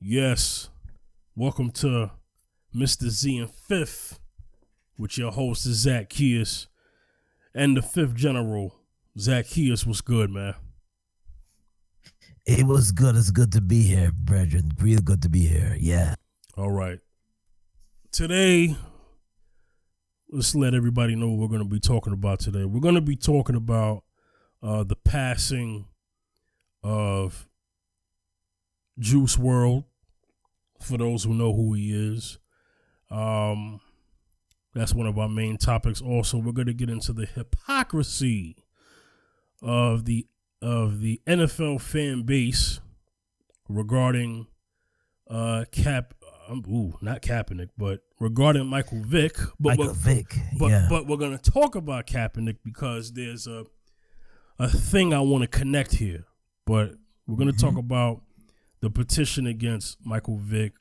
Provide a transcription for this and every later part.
Yes, welcome to Mr. Z and Fifth with your host Zaccheus and the Fifth General. Zaccheus, what's good, man? It was good. It's good to be here, brethren. Real good to be here. Yeah. All right. Today, let's let everybody know what we're going to be talking about today. We're going to be talking about the passing of Juice WRLD, for those who know who he is. That's one of our main topics. Also, we're going to get into the hypocrisy of the NFL fan base regarding not Kaepernick, but regarding Michael Vick. But Michael Vick. Yeah. But we're going to talk about Kaepernick because there's a thing I want to connect here. But we're going to talk about the petition against Michael Vick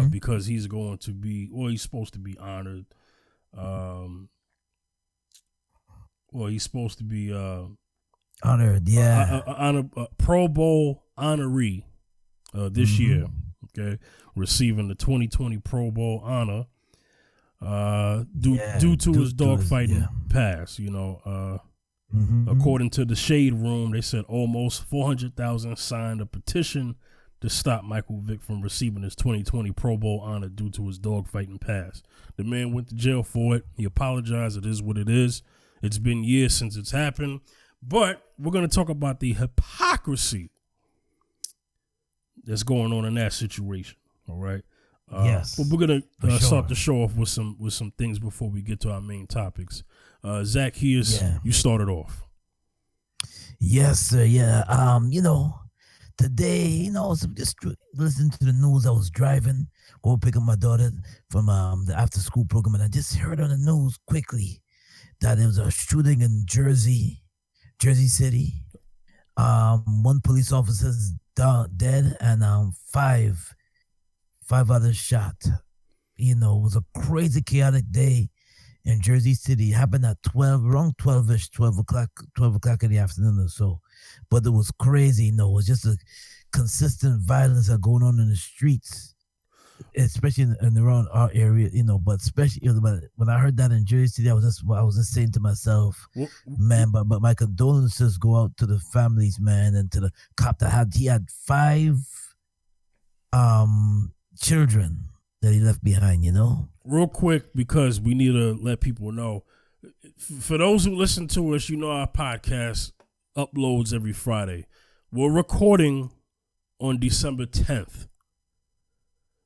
because he's going to be, he's supposed to be honored. He's supposed to be honored, yeah. Pro Bowl honoree this year, okay, receiving the 2020 Pro Bowl honor due to his dogfighting past, According to the Shade Room, they said almost 400,000 signed a petition to stop Michael Vick from receiving his 2020 Pro Bowl honor due to his dogfighting past. The man went to jail for it. He apologized. It is what it is. It's been years since it's happened. But we're going to talk about the hypocrisy that's going on in that situation. All right. Yes. But we're going to start the show off with some things before we get to our main topics. Zaccheus, you started off. Yes, sir. Yeah. Today, just listening to the news. I was driving, going to pick up my daughter from the after school program, and I just heard on the news quickly that there was a shooting in Jersey City. One police officer is dead, and five others shot. It was a crazy, chaotic day in Jersey City. It happened at around 12 o'clock in the afternoon or so. But it was crazy, it was just a consistent violence that going on in the streets, especially in around our area, but especially when I heard that in Jersey City, I was just saying to myself, man, but my condolences go out to the families, man, and to the cop that had 5 children that he left behind, Real quick, because we need to let people know. For those who listen to us, our podcast uploads every Friday. We're recording on December 10th.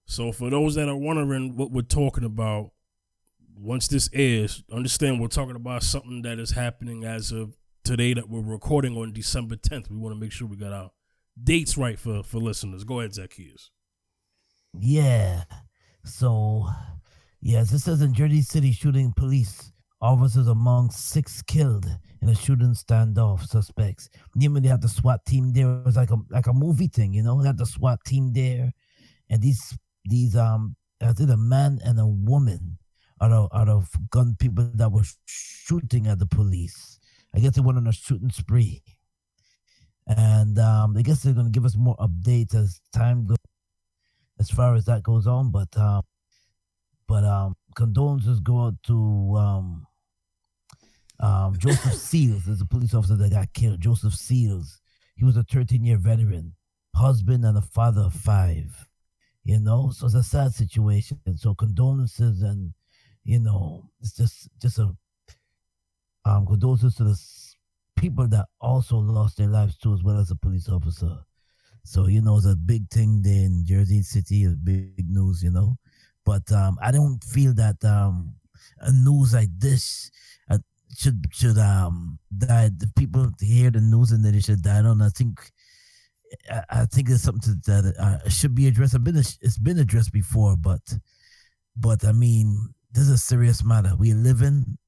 So for those that are wondering what we're talking about, once this airs, understand we're talking about something that is happening as of today that we're recording on December 10th. We want to make sure we got our dates right for listeners. Go ahead, Zaccheus. Yeah. So, yes, it says in Jersey City shooting, police officers among 6 killed in a shooting standoff. Suspects. They had the SWAT team there. It was like a movie thing, They had the SWAT team there, and these I think a man and a woman out of gun people that were shooting at the police. I guess they went on a shooting spree, and I guess they're gonna give us more updates as time goes, as far as that goes on. But condolences go out to Joseph Seals. There's a police officer that got killed. Joseph Seals. He was a 13-year veteran, husband and a father of 5. So it's a sad situation. And so condolences, and it's just a condolences to the people that also lost their lives too, as well as a police officer. So it's a big thing there in Jersey City, a big news, But I don't feel that a news like this should die. The people hear the news and then they should die on. I think it's something that should be addressed. It's been addressed before, but I mean, this is a serious matter. We live in.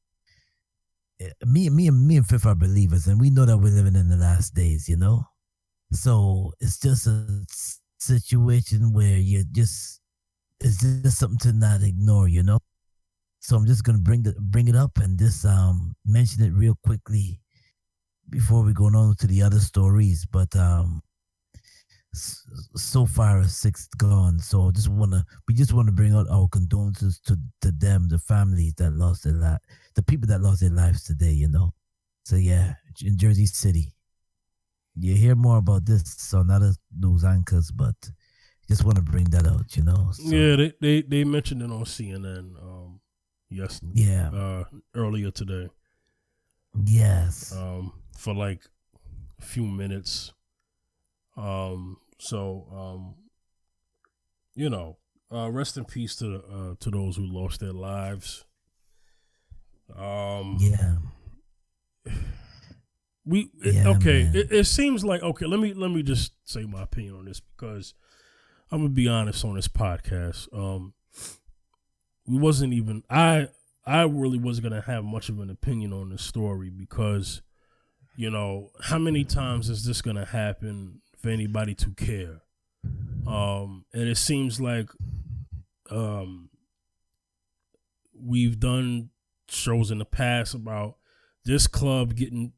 Me and Fifth are believers, and we know that we're living in the last days. So it's just a situation where it's just something to not ignore. So I'm just gonna bring it up and just mention it real quickly before we go on to the other stories. But so far 6 gone. So we just wanna bring out our condolences to them, the families that lost the people that lost their lives today. So yeah, in Jersey City, you hear more about this on other news anchors, but just want to bring that out. So, yeah, they mentioned it on CNN. Earlier today. Yes. For like a few minutes. Rest in peace to those who lost their lives. Yeah. It seems like let me just say my opinion on this, because I'm gonna be honest on this podcast. I really wasn't gonna have much of an opinion on this story, because how many times is this gonna happen for anybody to care? And it seems like we've done shows in the past about this club getting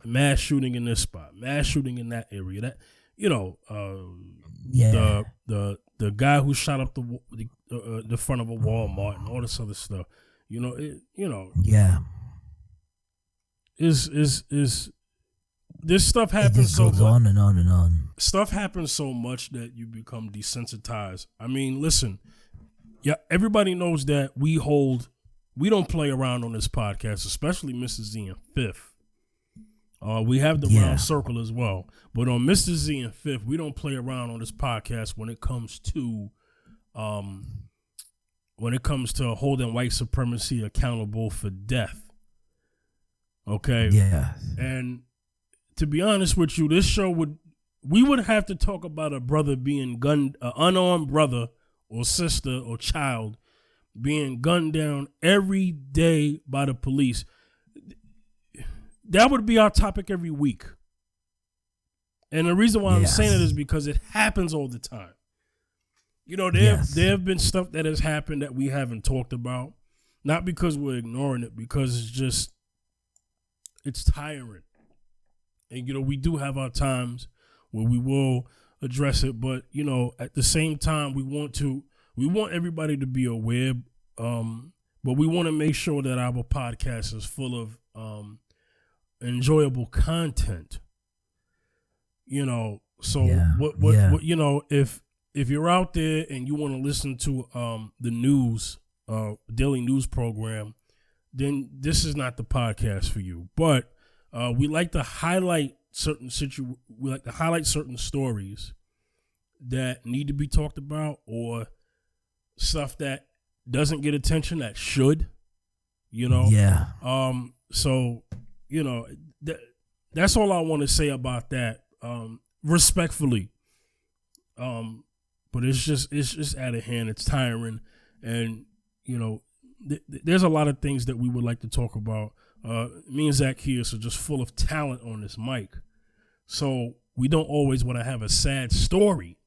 mass shooting in this spot, mass shooting in that area. That the guy who shot up the front of a Walmart and all this other stuff. Is this stuff happens so much. On and on and on. Stuff happens so much that you become desensitized. I mean, listen, everybody knows that we don't play around on this podcast, especially Mr. Z and Fifth. We have the round circle as well, but on Mr. Z and Fifth, we don't play around on this podcast when it comes to holding white supremacy accountable for death. Okay. Yeah. And to be honest with you, this show we would have to talk about a brother being gunned, an unarmed brother or sister or child being gunned down every day by the police. That would be our topic every week. And the reason why I'm saying it is because it happens all the time. There have been stuff that has happened that we haven't talked about. Not because we're ignoring it, because it's tiring. And, we do have our times where we will address it. But, at the same time, we want everybody to be aware. But we want to make sure that our podcast is full of enjoyable content. If you're out there and you want to listen to the news, daily news program, then this is not the podcast for you. But we like to highlight certain stories that need to be talked about, or stuff that doesn't get attention that should. That's all I want to say about that. Respectfully. But it's just out of hand. It's tiring, and there's a lot of things that we would like to talk about. Me and Zaccheus are just full of talent on this mic, so we don't always want to have a sad story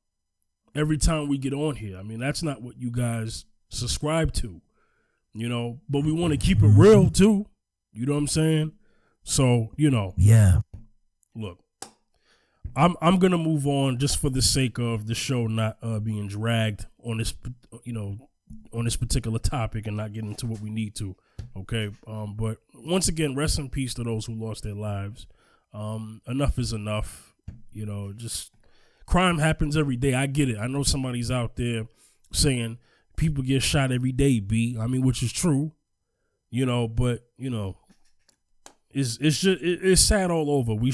every time we get on here. I mean, that's not what you guys subscribe to, But we want to keep it real too. You know what I'm saying? So look. I'm gonna move on just for the sake of the show not being dragged on this, on this particular topic, and not getting into what we need to. Okay. But once again, rest in peace to those who lost their lives. Enough is enough. Just crime happens every day. I get it. I know somebody's out there saying people get shot every day. Which is true. But it's just it's sad all over. We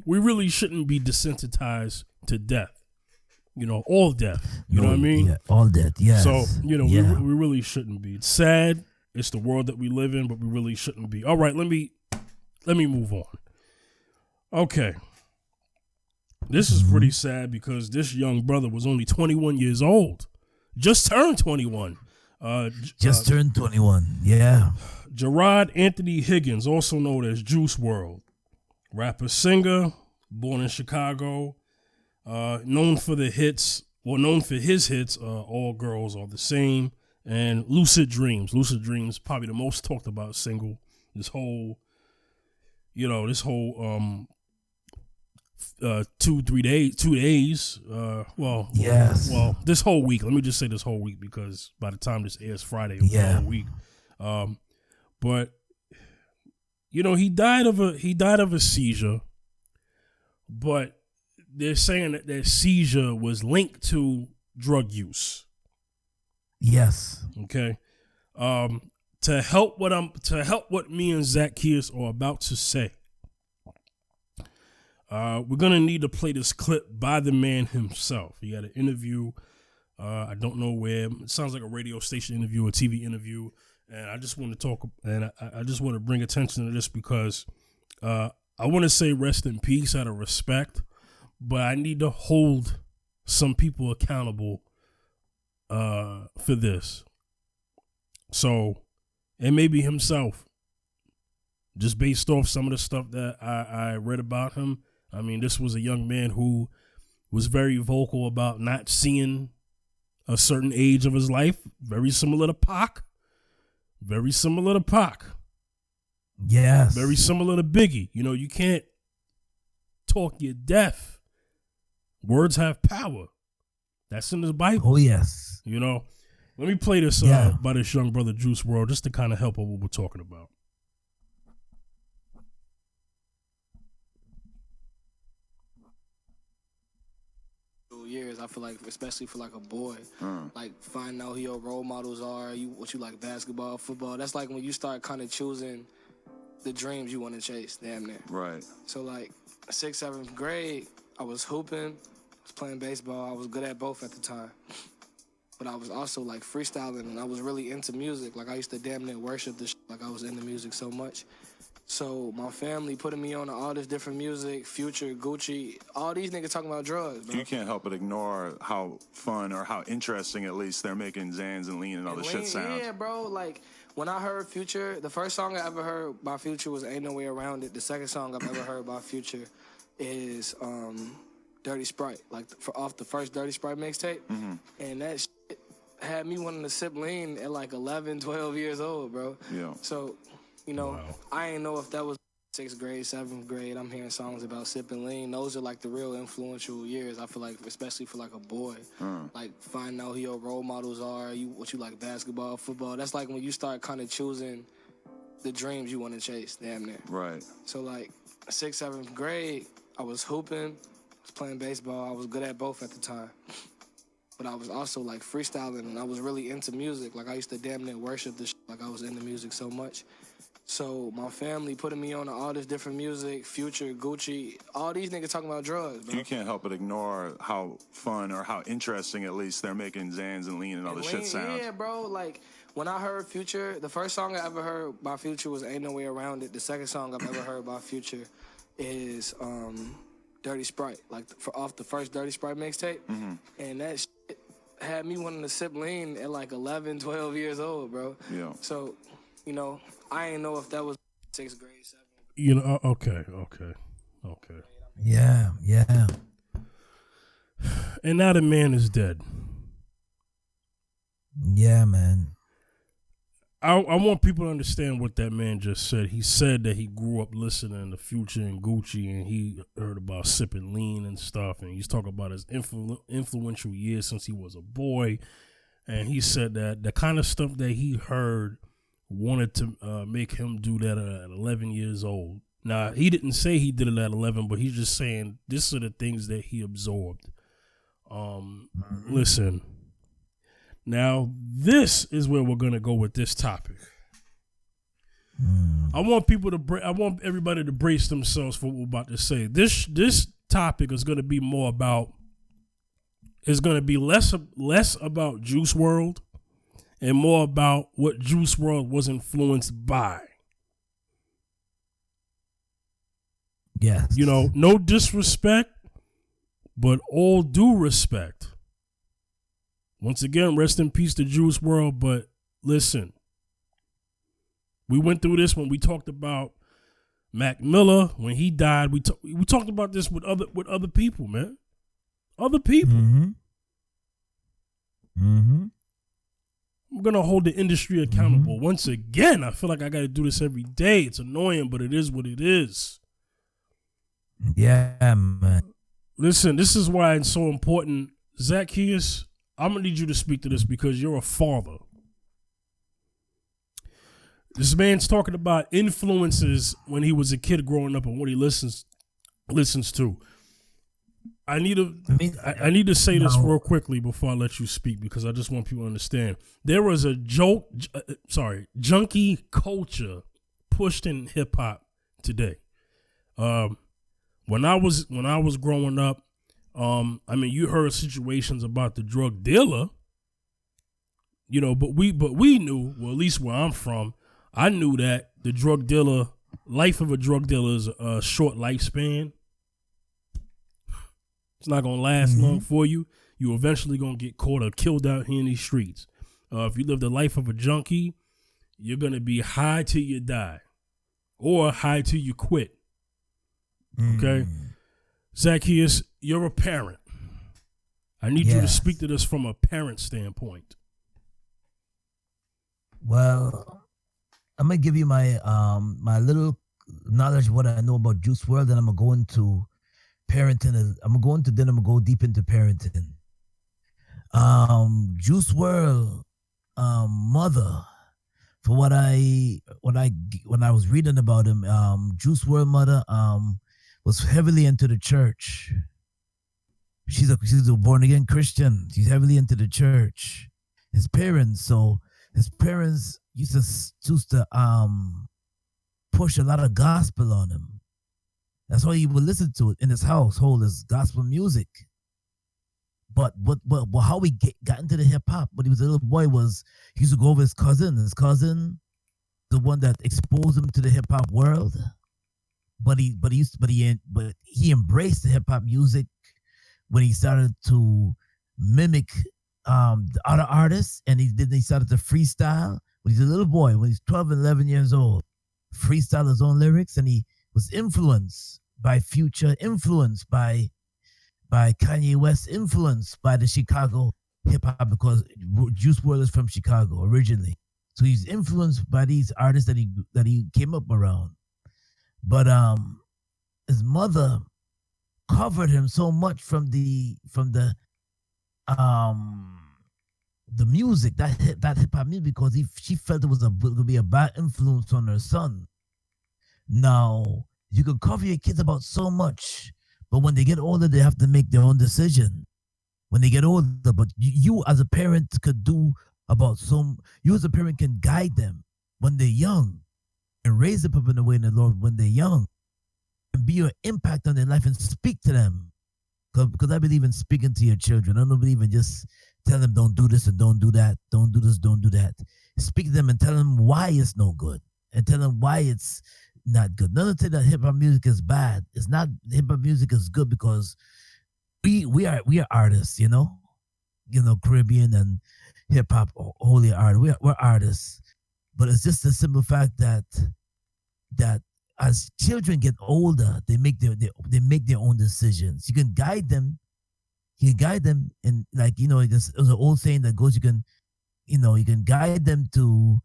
really shouldn't be desensitized to death. All death. You know what I mean? Yeah, all death. Yeah. So we really shouldn't be. It's sad. It's the world that we live in, but we really shouldn't be. All right, let me move on. Okay. This is pretty sad, because this young brother was only 21 years old. Just turned 21. Turned 21. Yeah. Gerard Anthony Higgins, also known as Juice WRLD, rapper, singer, born in Chicago, known for his hits, All Girls Are the Same, and Lucid Dreams. Lucid Dreams, probably the most talked about single. This whole two days. Yes. Well, this whole week. Let me just say this whole week because by the time this airs Friday, it'll be a whole week. But he died of a seizure. But they're saying that seizure was linked to drug use. Yes. Okay. To help what me and Zaccheus are about to say, we're gonna need to play this clip by the man himself. He had an interview. I don't know where. It sounds like a radio station interview, a TV interview, and I just want to talk. And I just want to bring attention to this because I want to say rest in peace out of respect, but I need to hold some people accountable for this. So, it may be himself, just based off some of the stuff that I read about him. I mean, this was a young man who was very vocal about not seeing a certain age of his life. Very similar to Pac. Yes. Very similar to Biggie. You can't talk you deaf. Words have power. That's in the Bible. Oh, yes. Let me play this by this young brother Juice WRLD just to kind of help with what we're talking about. Years, I feel like, especially for like a boy, like finding out who your role models are, what you like, basketball, football. That's like when you start kind of choosing the dreams you want to chase, damn near. Right. So like 6th, 7th grade, I was hooping, was playing baseball. I was good at both at the time. But I was also like freestyling, and I was really into music. Like I used to damn near worship this shit, like I was into music so much. So my family putting me on to all this different music, Future, Gucci, all these niggas talking about drugs, bro. You can't help but ignore how fun or how interesting, at least, they're making Xans and Lean and all this shit sounds. Yeah, bro. Like when I heard Future, the first song I ever heard by Future was "Ain't No Way Around It." The second song I've ever heard by Future is "Dirty Sprite," like off the first Dirty Sprite mixtape, and that shit had me wanting to sip lean at like 11, 12 years old, bro. Yeah. So. Wow. I ain't know if that was 6th grade, 7th grade. I'm hearing songs about sipping lean. Those are like the real influential years, I feel like, especially for like a boy. Like finding out who your role models are, what you like, basketball, football. That's like when you start kind of choosing the dreams you want to chase, damn near. Right. So like 6th, 7th grade, I was hooping, was playing baseball. I was good at both at the time. But I was also like freestyling, and I was really into music. Like I used to damn near worship this shit, like I was into music so much. So my family putting me on to all this different music, Future, Gucci, all these niggas talking about drugs, bro. You can't help but ignore how fun or how interesting, at least, they're making Xans and Lean and all this shit sounds. Yeah, bro. Like when I heard Future, the first song I ever heard by Future was "Ain't No Way Around It." The second song I've ever heard by Future is "Dirty Sprite," like off the first Dirty Sprite mixtape, and that shit had me wanting to sip lean at like 11, 12 years old, bro. Yeah. So, I ain't know if that was 6th grade, 7th. Okay. Yeah. And now the man is dead. Yeah, man. I want people to understand what that man just said. He said that he grew up listening to Future and Gucci, and he heard about sipping lean and stuff, and he's talking about his influential years since he was a boy, and he said that the kind of stuff that he heard wanted to make him do that at 11 years old. Now, he didn't say he did it at 11, but he's just saying this are the things that he absorbed. Listen. Now, this is where we're going to go with this topic. I want everybody to brace themselves for what we're about to say. This topic is going to be more about, it's going to be less about Juice WRLD and more about what Juice WRLD was influenced by. Yes. No disrespect, but all due respect. Once again, rest in peace to Juice WRLD, but listen, we went through this when we talked about Mac Miller when he died. We talked about this with other people, man. Other people. I'm gonna hold the industry accountable. Once again, I feel like I got to do this every day. It's annoying, but it is what it is. Yeah, man. Listen, this is why it's so important. Zaccheus, I'm going to need you to speak to this because you're a father. This man's talking about influences when he was a kid growing up and what he listens to. I need to say this real quickly before I let you speak because I just want people to understand. There was a junkie culture pushed in hip hop today. When I was growing up, you heard situations about the drug dealer, but we knew, well, at least where I'm from, I knew that the life of a drug dealer is a short lifespan. It's not gonna last long for you. You eventually gonna get caught or killed out here in these streets. If you live the life of a junkie, you're gonna be high till you die, or high till you quit. Okay, Zaccheus, you're a parent. I need you to speak to this from a parent standpoint. Well, I'm gonna give you my my little knowledge of what I know about Juice WRLD, and I'm gonna go into parenting. I'm gonna go deep into parenting. Juice WRLD, mother, for when I was reading about him, Juice WRLD mother was heavily into the church. She's a born again Christian. She's heavily into the church. His parents used to push a lot of gospel on him. That's why he would listen to it in his household, is gospel music. But how he got into the hip hop when he was a little boy was he used to go over his cousin. His cousin, the one that exposed him to the hip hop world. But he embraced the hip hop music when he started to mimic the other artists, and he started to freestyle when he's a little boy, when he's 12 and 11 years old, freestyle his own lyrics, and he was influenced by Future, influenced by Kanye West, influenced by the Chicago hip hop, because Juice WRLD is from Chicago originally. So he's influenced by these artists that he came up around. But his mother covered him so much from the music, that hip hop music, because she felt it was going to be a bad influence on her son. Now, you can cover your kids about so much, but when they get older, they have to make their own decision. When they get older, but you as a parent could do about you as a parent can guide them when they're young and raise them up in the way of the Lord when they're young, and be your impact on their life and speak to them. Because I believe in speaking to your children. I don't believe in just telling them don't do this and don't do that. Don't do this, don't do that. Speak to them and tell them why it's no good. And tell them why it's not good. None of the that hip hop music is bad. It's not. Hip hop music is good because we are artists, Caribbean and hip hop, holy art. We're artists. But it's just a simple fact that as children get older, they make their own decisions. You can guide them. And there's an old saying that goes, you can guide them to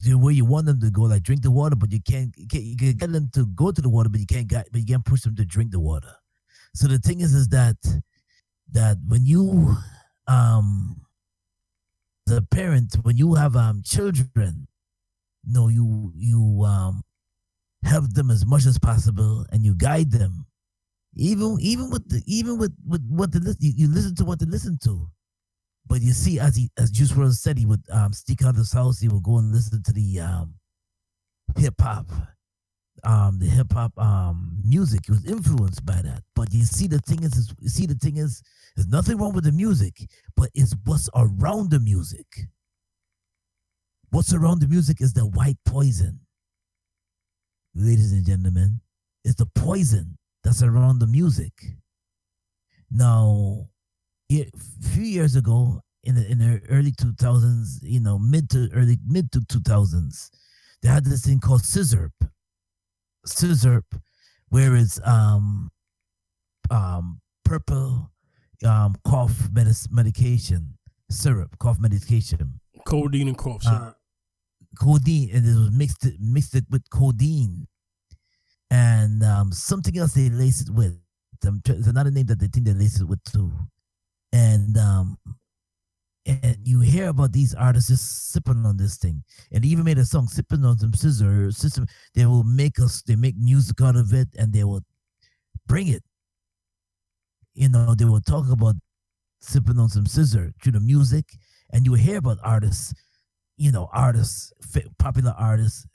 where you want them to go, like drink the water, but you can get them to go to the water, but you can't push them to drink the water. So the thing is that when you as a parent, when you have children, you help them as much as possible, and you guide them. Even with what they listen, you listen to what they listen to. But you see, as Juice WRLD said, he would sneak out of his house. He would go and listen to the hip hop music. He was influenced by that. But you see, the thing is, there's nothing wrong with the music, but it's what's around the music. What's around the music is the white poison, ladies and gentlemen. It's the poison that's around the music. Now, a few years ago, in the early 2000s, mid to 2000s, they had this thing called scissor, where it's purple cough medication syrup, cough medication, codeine and cough syrup. Codeine, and it was mixed it with codeine. And something else they lace it with. There's another name that they think they lace it with too. And you hear about these artists just sipping on this thing. And they even made a song, sipping on some scissor. They make music out of it, and they will bring it. They will talk about sipping on some scissor through the music, and you will hear about artists, popular artists,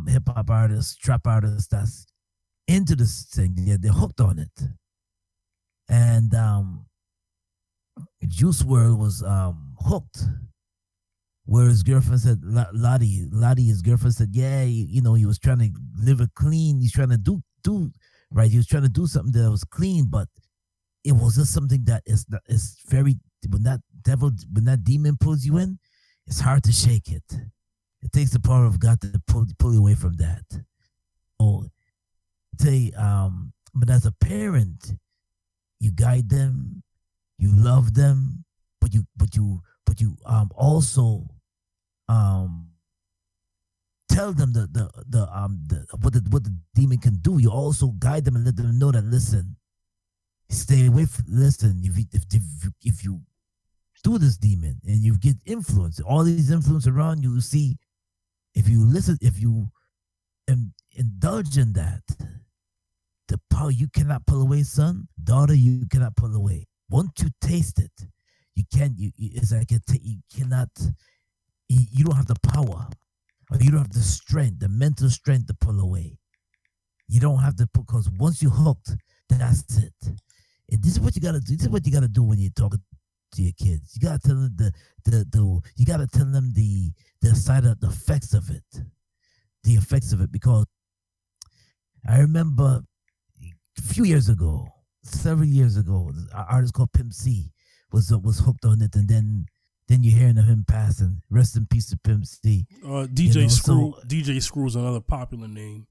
hip hop artists, trap artists that's into this thing. They're hooked on it. And Juice WRLD was hooked. Where his girlfriend said, Lottie, his girlfriend said, yeah, he was trying to live it clean. He's trying to do right. He was trying to do something that was clean, but it was just something that is very, when that demon pulls you in, it's hard to shake it. It takes the power of God to pull you away from that. So, but as a parent, you guide them, you love them, but you also tell them what the demon can do. You also guide them and let them know that, listen, stay away from, listen, if you do this demon and you get influence, all these influence around you, see, if you listen, if you indulge in that, the power you cannot pull away, son, daughter, you cannot pull away. Once you taste it, you can't. It's like you cannot. You don't have the power, or you don't have the strength, the mental strength to pull away. You don't have to, because once you're hooked, that's it. And this is what you gotta do. This is what you gotta do when you're talking to your kids. You gotta tell them you gotta tell them the side of the effects of it, because I remember a few years ago, several years ago, an artist called Pimp C was hooked on it, and then you're hearing of him passing. Rest in peace to Pimp C. DJ Screw is another popular name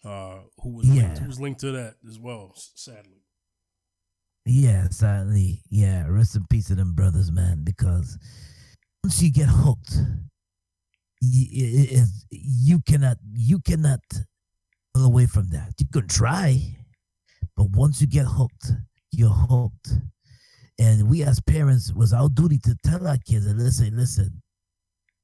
who was linked to that as well, sadly. Yeah, sadly. Yeah, rest in peace to them brothers, man, because once you get hooked, you cannot pull away from that. You can try, but once you get hooked, you're hooked. And we as parents, was our duty to tell our kids,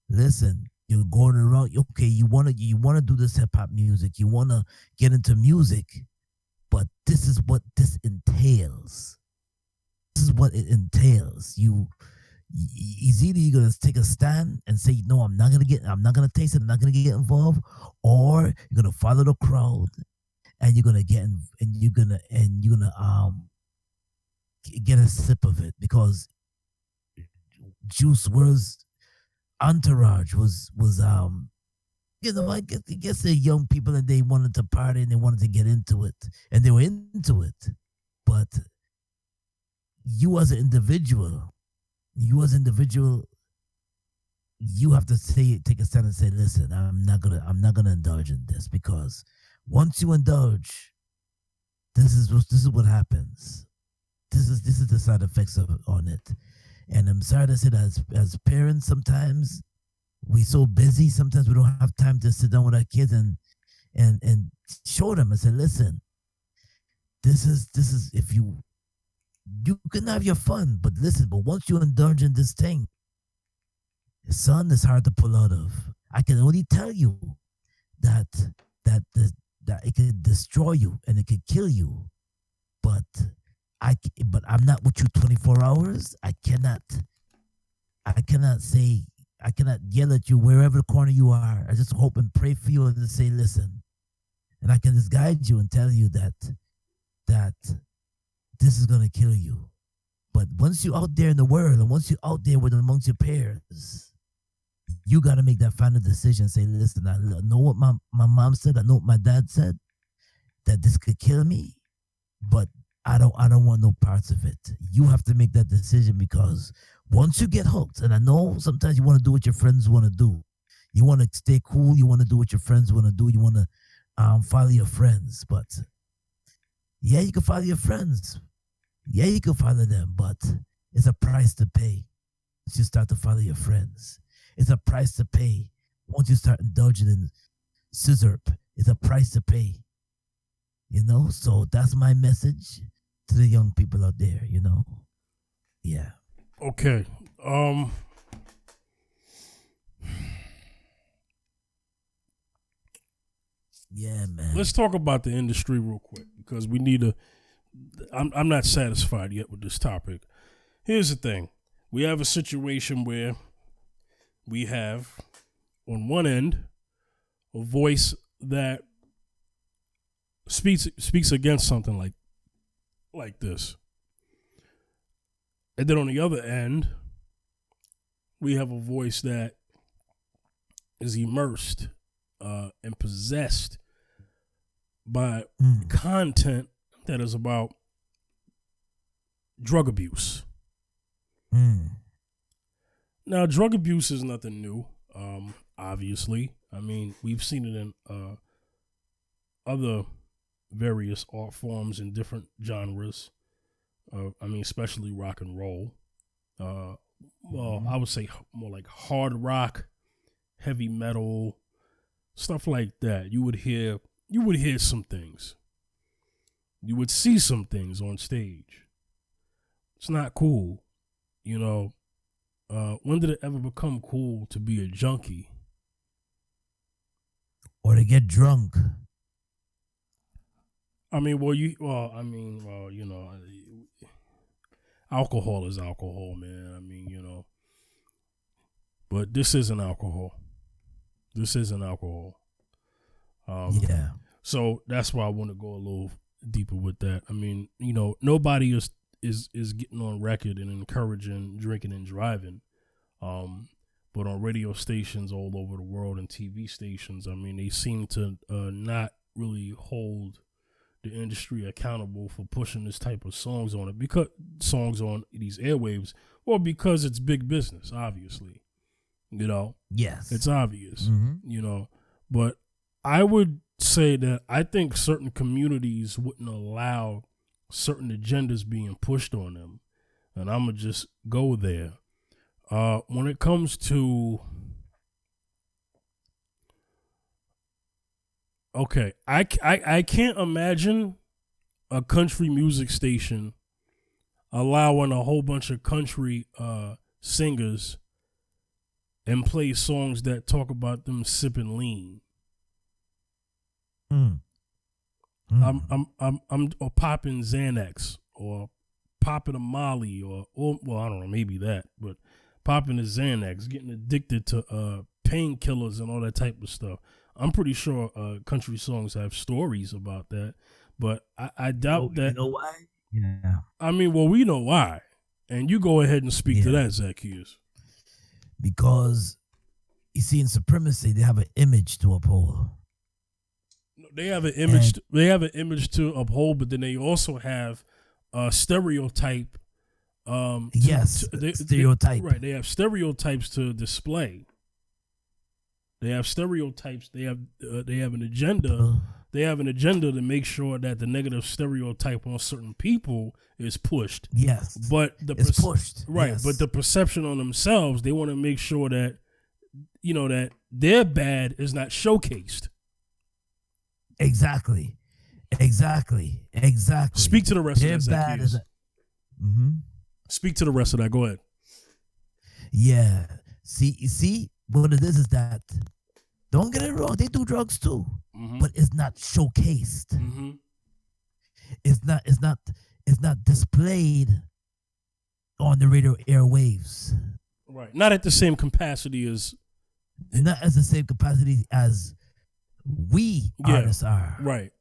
listen, you're going around, okay, you wanna do this hip hop music, you wanna get into music, but this is what this entails. This is what it entails. It's either you're gonna take a stand and say, no, I'm not gonna taste it, I'm not gonna get involved, or you're gonna follow the crowd and you're gonna get get a sip of it, because Juice WRLD's entourage was I guess they're young people and they wanted to party and they wanted to get into it, and they were into it. But you as an individual, you have to take a stand and say, listen, I'm not gonna indulge in this, because once you indulge, this is what happens. This is the side effects on it. And I'm sorry to say that as parents, sometimes we're so busy, sometimes we don't have time to sit down with our kids and show them and say, listen, this is if you can have your fun, but listen, but once you indulge in this thing, son, it's hard to pull out of. I can only tell you that it can destroy you and it can kill you, but I'm not with you 24 hours. I cannot yell at you wherever corner you are. I just hope and pray for you and just say, listen. And I can just guide you and tell you that this is going to kill you. But once you're out there in the world, and once you're out there amongst your peers, you got to make that final decision. Say, listen, I know what my mom said. I know what my dad said, that this could kill me, but I don't want no parts of it. You have to make that decision, because once you get hooked, and I know sometimes you want to do what your friends want to do. You want to stay cool. You want to do what your friends want to do. You want to follow your friends. But yeah, you can follow your friends. Yeah, you can follow them, but it's a price to pay once you start to follow your friends. It's a price to pay once you start indulging in scissor. It's a price to pay. So that's my message to the young people out there. Yeah. Okay. Yeah, man. Let's talk about the industry real quick because we need to. I'm not satisfied yet with this topic. Here's the thing: we have a situation where we have, on one end, a voice that speaks against something like this, and then on the other end, we have a voice that is immersed and possessed by content that is about drug abuse. Now, drug abuse is nothing new, obviously. I mean, we've seen it in other various art forms in different genres. Especially rock and roll. Well, I would say more like hard rock, heavy metal, stuff like that. You would hear some things. You would see some things on stage. It's not cool. When did it ever become cool to be a junkie? Or to get drunk. Alcohol is alcohol, man. But this isn't alcohol. Yeah. So that's why I want to go a little deeper with that. Nobody is getting on record and encouraging drinking and driving. But on radio stations all over the world and TV stations, they seem to not really hold the industry accountable for pushing this type of songs on these airwaves, or because it's big business, obviously. Yes. It's obvious, but I would say that I think certain communities wouldn't allow certain agendas being pushed on them. And I'm going to just go there. When it comes to, okay, I can't imagine a country music station allowing a whole bunch of country singers and play songs that talk about them sipping lean. I'm popping Xanax or popping a Molly or I don't know, maybe that, but popping a Xanax, getting addicted to painkillers and all that type of stuff. I'm pretty sure country songs have stories about that, but I doubt that. You know why? Yeah. We know why, and you go ahead and speak to that, Zaccheus. Because you see, in supremacy, they have an image to uphold. They have an image. They have an image to uphold, but then they also have a stereotype. Stereotype. Right. They have stereotypes to display. They have stereotypes. They have an agenda. They have an agenda to make sure that the negative stereotype on certain people is pushed. Yes. But it's pushed. Right. Yes. But the perception on themselves, they want to make sure that, that their bad is not showcased. Exactly. Speak to the rest their of that. Bad is Speak to the rest of that. Go ahead. Yeah. See, what it is that, don't get it wrong, they do drugs too, but it's not showcased. It's not displayed on the radio airwaves. Right. Not at the same capacity as. Not as the same capacity as we artists are. Right.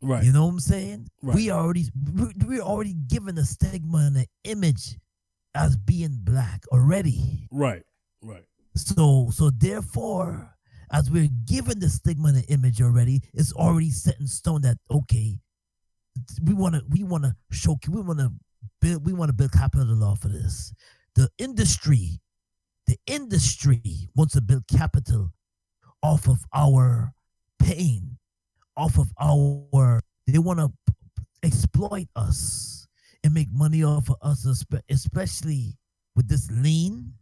You know what I'm saying? Right. We're already given a stigma and an image as being black already. Right. So therefore, as we're given the stigma and the image already, it's already set in stone that okay, we want to build capital off of this. The industry wants to build capital off of our pain, they want to exploit us and make money off of us, especially with this lean,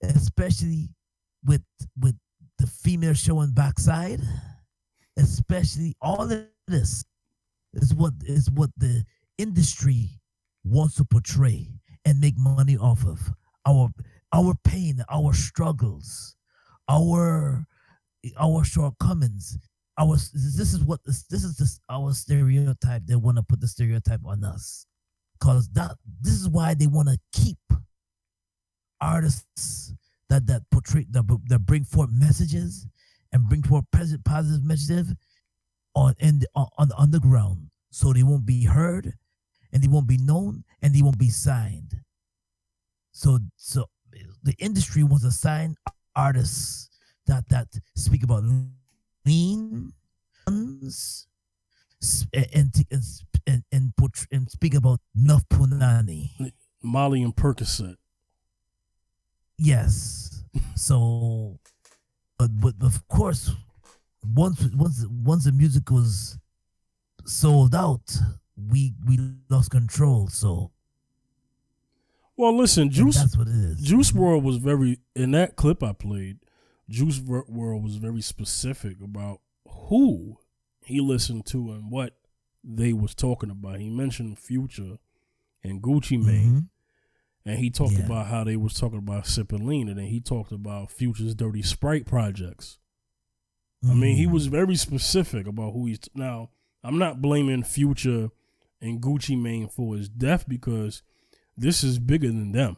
especially with the female showing backside, especially all of this. is what the industry wants to portray and make money off of. Our pain, our struggles, our shortcomings. This is just our stereotype. They want to put the stereotype on us, cause this is why they want to keep artists that portray that bring forth messages and bring forth positive messages on the underground, so they won't be heard, and they won't be known, and they won't be signed. So the industry wants to sign artists that speak about lean and speak about Nuff Punani. Molly and Percocet. Yes. So, but of course, once the music was sold out, we lost control. So, well, listen, that's what it is. Juice WRLD was very, in that clip I played, Juice WRLD was very specific about who he listened to and what they was talking about. He mentioned Future and Gucci Mane, and he talked about how they was talking about sipping lean, and then he talked about Future's Dirty Sprite projects. I mean, he was very specific about who he's. Now, I'm not blaming Future and Gucci Mane for his death, because this is bigger than them.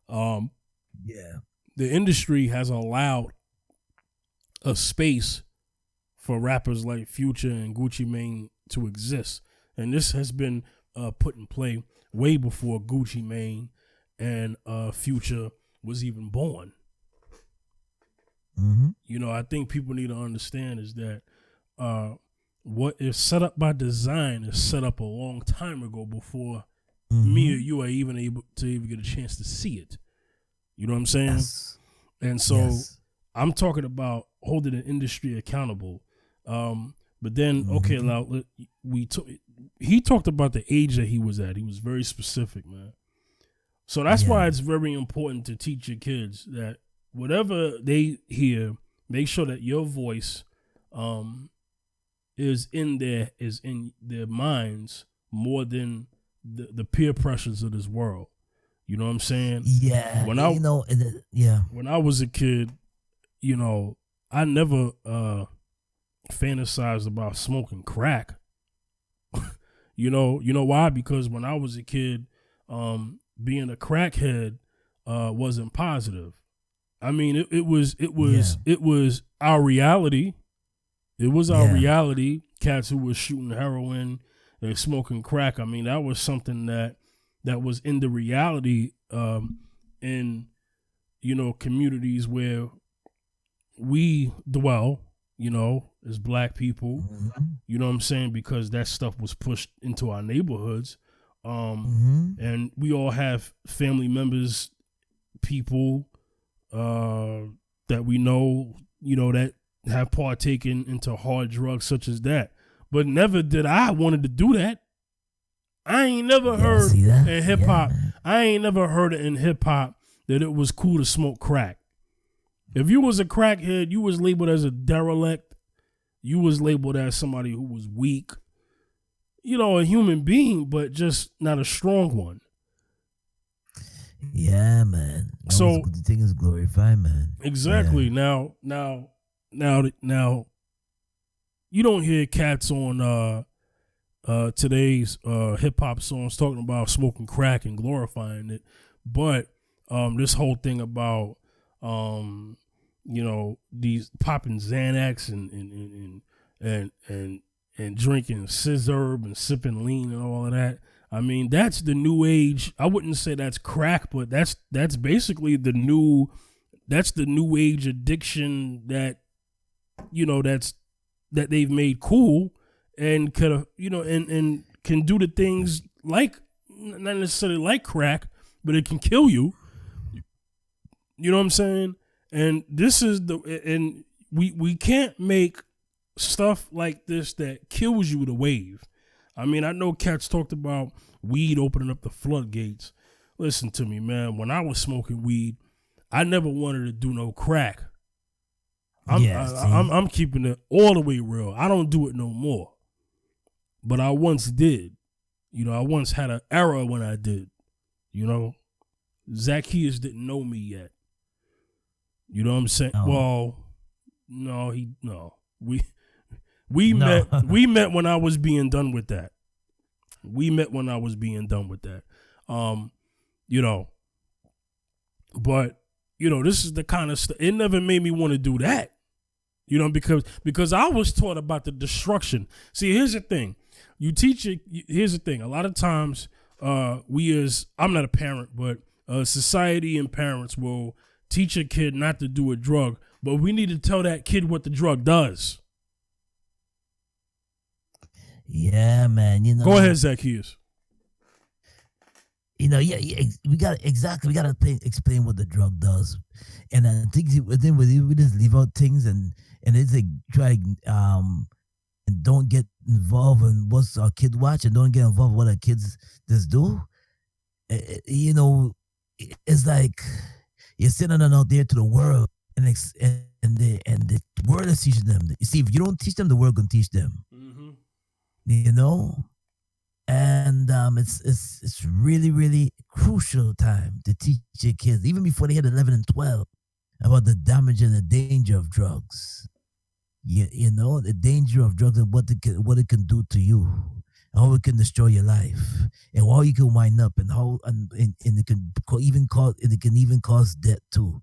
The industry has allowed a space for rappers like Future and Gucci Mane to exist, and this has been put in play way before Gucci Mane and Future was even born. You know, I think people need to understand is that what is set up by design is set up a long time ago before me or you are even able to get a chance to see it. You know what I'm saying? Yes. And so I'm talking about holding an industry accountable. But then, okay, now he talked about the age that he was at. He was very specific, man. So that's why it's very important to teach your kids that whatever they hear, make sure that your voice is in their minds more than the peer pressures of this world. You know what I'm saying? Yeah. When I was a kid, you know, I never fantasized about smoking crack. You know why? Because when I was a kid, being a crackhead wasn't positive. I mean, it was our reality. It was our reality. Cats who was shooting heroin and smoking crack. I mean, that was something that was in the reality in, you know, communities where we dwell, you know, as black people. You know what I'm saying? Because that stuff was pushed into our neighborhoods. And we all have family members, people that we know, you know, that have partaken into hard drugs such as that. But never did I wanted to do that. I ain't never heard in hip hop. I ain't never heard it in hip hop that it was cool to smoke crack. If you was a crackhead, you was labeled as a derelict. You was labeled as somebody who was weak. You know, a human being, but just not a strong one. Yeah, man. So the thing is glorified, man. Exactly. Yeah. Now, you don't hear cats on today's hip hop songs talking about smoking crack and glorifying it, but this whole thing about you know, these popping Xanax and drinking scissorb and sipping lean and all of that. I mean, that's the new age. I wouldn't say that's crack, but that's basically the new age addiction that, you know, that they've made cool and could have, you know, and can do the things like, not necessarily like crack, but it can kill you. You know what I'm saying? And this is and we can't make stuff like this that kills you the wave. I mean, I know cats talked about weed opening up the floodgates. Listen to me, man. When I was smoking weed, I never wanted to do no crack. I'm keeping it all the way real. I don't do it no more. but I once did. You know, I once had an era when I did. You know, Zaccheus didn't know me yet. You know what I'm saying? No. Well, no. We met when I was being done with that. You know, but you know, this is the kind of stuff. It never made me want to do that. You know, because I was taught about the destruction. See, here's the thing. Here's the thing. A lot of times, I'm not a parent, but society and parents will teach a kid not to do a drug, but we need to tell that kid what the drug does. Yeah, man. You know. Go ahead, Zaccheus. You know, we got to explain what the drug does, and I think then we just leave out things and it's like try and don't get involved in what's our kid watch and don't get involved in what our kids just do. You know, it's like you're sending them out there to the world, and the world is teaching them. You see, if you don't teach them, the world gonna teach them. Mm-hmm. You know. And it's really, really crucial time to teach your kids, even before they hit 11 and 12, about the damage and the danger of drugs. You know, the danger of drugs and what it can do to you, how it can destroy your life, and how you can wind up, and how and it can even cause death too.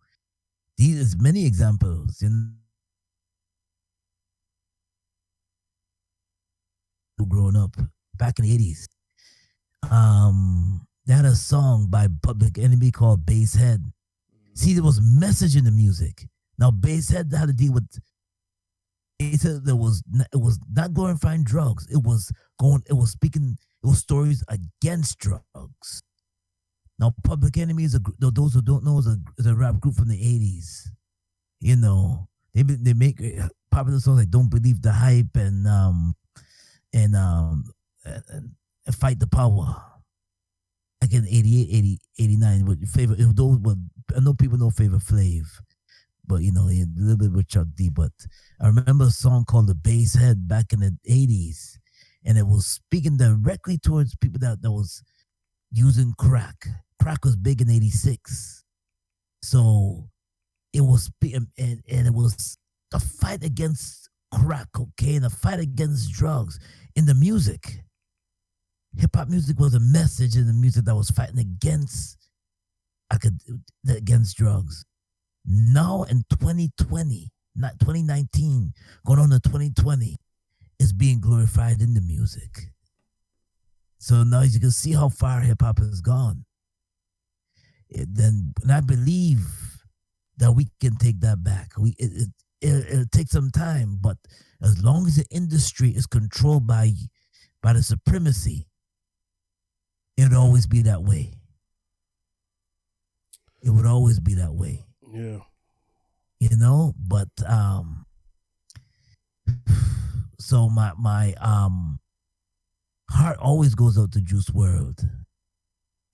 These many examples. Growing up. Back in the 80s, they had a song by Public Enemy called Basshead. See, there was message in the music. Now, Basshead had to deal with. It was not glorifying drugs. It was stories against drugs. Now, Public Enemy is those who don't know is a rap group from the 80s. You know, they make popular songs like "Don't Believe the Hype" and Fight the Power. Like in 88, 80, 89, with favorite. I know people know Favorite Flav, but you know, a little bit with Chuck D. But I remember a song called "The Basshead" back in the 80s, and it was speaking directly towards people that was using crack. Crack was big in 86, so it was and it was a fight against crack cocaine, a fight against drugs in the music. Hip-hop music was a message in the music that was fighting against drugs. Now in 2020, not 2019, going on to 2020, is being glorified in the music. So now you can see how far hip-hop has gone. And I believe that we can take that back. It'll take some time, but as long as the industry is controlled by the supremacy, it'll always be that way. It would always be that way. Yeah. You know, but so my heart always goes out to Juice WRLD,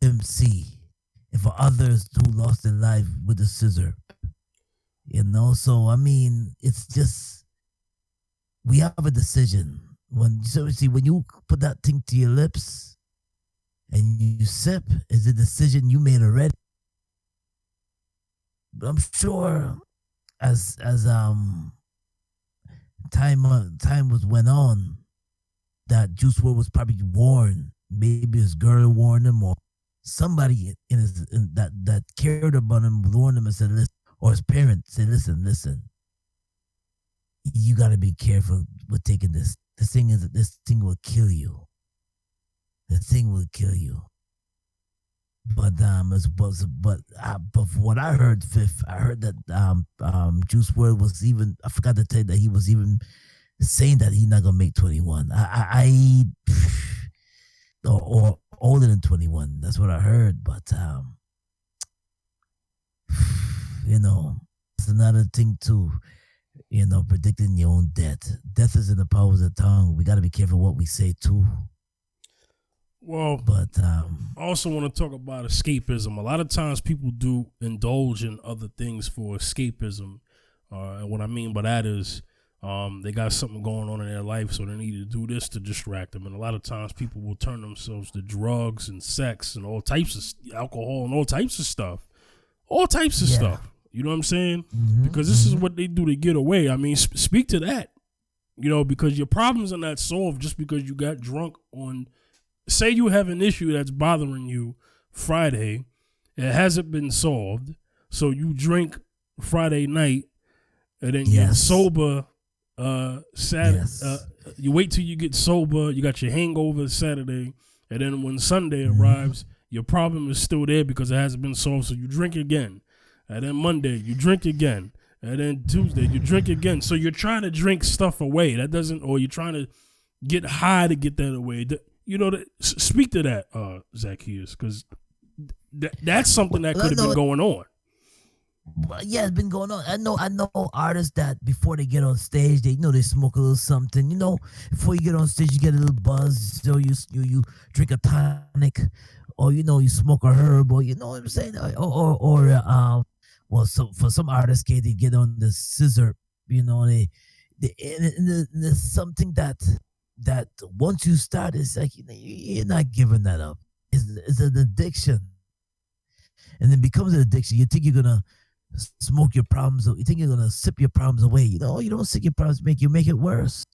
MC, and for others who lost their life with a scissor. You know, so I mean, it's just we have a decision. When you put that thing to your lips and you sip, is a decision you made already. But I'm sure as time went on, that Juice WRLD was probably warned. Maybe his girl warned him, or somebody that cared about him warned him and said, listen, or his parents said, listen, you got to be careful with taking this. This thing will kill you. This thing will kill you. But what I heard, Fifth, I heard that Juice WRLD was even, I forgot to tell you that he was even saying that he's not gonna make 21. Or older than 21. That's what I heard. But you know, it's another thing too. You know, predicting your own death. Death is in the power of the tongue. We got to be careful what we say too. Well, but I also want to talk about escapism. A lot of times people do indulge in other things for escapism. And what I mean by that is They got something going on in their life, so they need to do this to distract them. And a lot of times people will turn themselves to drugs and sex and all types of alcohol and all types of stuff. All types of stuff. You know what I'm saying? Because this is what they do to get away. I mean, speak to that. You know, because your problems are not solved just because you got drunk on, say you have an issue that's bothering you Friday. It hasn't been solved. So you drink Friday night and then you're sober Saturday. You wait till you get sober. You got your hangover Saturday. And then when Sunday arrives, your problem is still there because it hasn't been solved. So you drink again. And then Monday, you drink again. And then Tuesday, you drink again. So you're trying to drink stuff away. That doesn't, or you're trying to get high to get that away. You know, speak to that, Zaccheus, because that's something that could have been going on. Yeah, it's been going on. I know artists that before they get on stage, they smoke a little something. You know, before you get on stage, you get a little buzz. So you drink a tonic, or you smoke a herb, or you know what I'm saying, well, so for some artists, they get on the scissor. You know, there's something that once you start, it's like you're not giving that up. It's an addiction, and it becomes an addiction. You think you're gonna smoke your problems. You think you're gonna sip your problems away. You don't sip your problems. You make it worse.